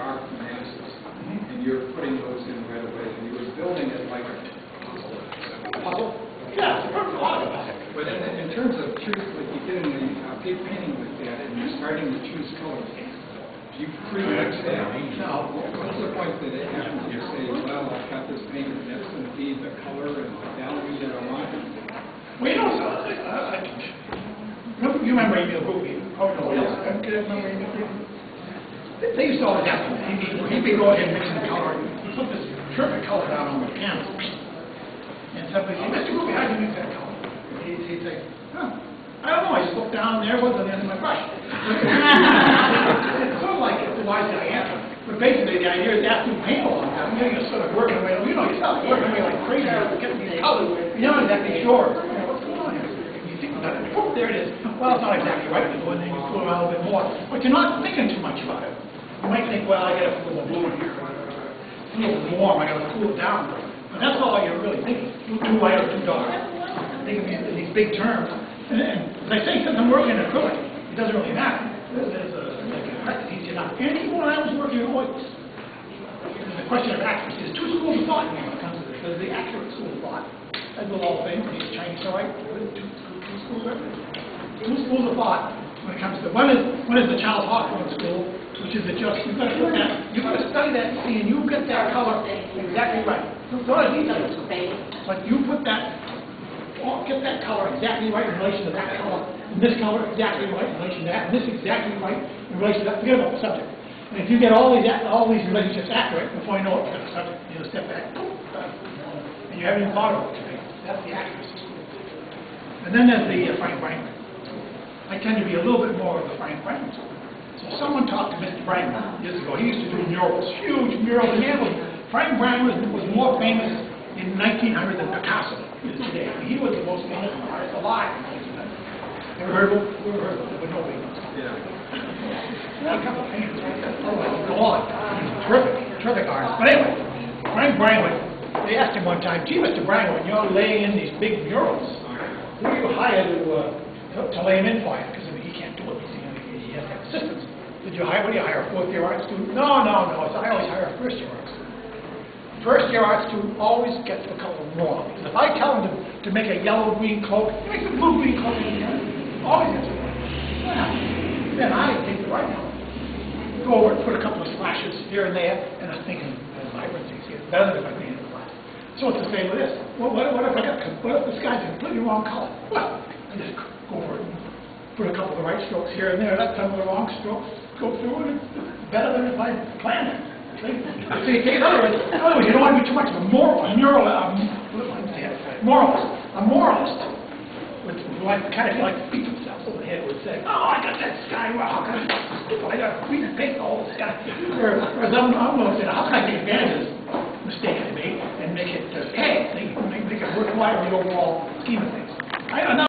dark masses, and you're putting those in right away, and you were building it like a puzzle. Yeah, it's a lot of it. But in terms of choose, like you get in the big painting with that, and you're starting to choose colors, you pretty much say, now, what's the point that it happens? You say, well, I've got this painting, that's going to be the color and the value that I want. Well, you know, you remember Emil Goofy? Oh, no, yes. Remember Emil Goofy? They used to always have him. He'd be going in mixing the color. He'd put this terrific color down on the canvas. And somebody would say, Mr. Goofy, how do you mix that color? He'd say, oh, I don't know. I just looked down there. What's on the end of my brush? It's sort of like it's a wise guy answer. But basically, the idea is after you paint a long time, you're sort of working away. You know yourself, working away like crazy, getting these colors. You're not exactly sure. What's going on here? You think about it. Oh, there it is. Well, it's not exactly right. You go in there, you fool around a little bit more. But you're not thinking too much about it. You might think, well, I got to put a little blue in here. It's a little warm. I got to cool it down. But that's all you're really thinking. Too light or too dark. Think of these big terms. And as I say, since I'm working in acrylic, it doesn't really matter. There's easy enough. And even when I was working in oils, there's a question of accuracy. There's two schools of thought when it comes to this. There's the accurate school of thought. That's the whole thing. These Chinese are right. Two schools of thought when it comes to one is the Charles Hawthorne school, which is that you've got to look at, you've got to study that and you get that color exactly right. So does he does. But you put that, get that color exactly right in relation to that color, and this color exactly right in relation to that, and this exactly right in relation to that. Forget about the subject. And if you get all these relationships accurate, before you know it, you've got the subject. You just step back, and you haven't even thought about it. That's the accuracy school. And then there's the Frank Brangman. I tend to be a little bit more of the Frank Brangman school. So someone talked to Mr. Brangman years ago. He used to do murals, huge murals. Frank Brangman was more famous in 1900 than Picasso is today. He was the most famous artist alive. Ever heard of him? Never heard of him, but nobody knows. Yeah. A couple of painters. Go on. He's a terrific artist. But anyway, Frank Brangman, they asked him one time, gee, Mr. Brangman, you're laying in these big murals. Who do you hire to lay them in for you? Because he can't do it. He has to have assistants. What do you hire, a fourth-year art student? No. I always hire a first-year art student. First-year art student always gets the color wrong. Because if I tell him to make a yellow-green cloak, he makes a blue-green cloak in the end. Always gets it wrong. Well, then I take the right color. Go over and put a couple of slashes here and there, and I'm thinking, the vibrancy is better than if I painted the glass. So it's the same with this. Well, what if this guy's a completely wrong color? Well, I just go over it and put a couple of the right strokes here and there, let some of the wrong strokes go through, and it's better than if I planned it. See, in other words, you don't want to be too much of a moralist. A moralist would kind of feel like beat themselves over the head, would say, oh, I got that sky, well, how can I got to green and paint all the sky. Whereas I'm going to say, how can I take advantage of this mistake I made and make it make it worthwhile in the overall scheme of things?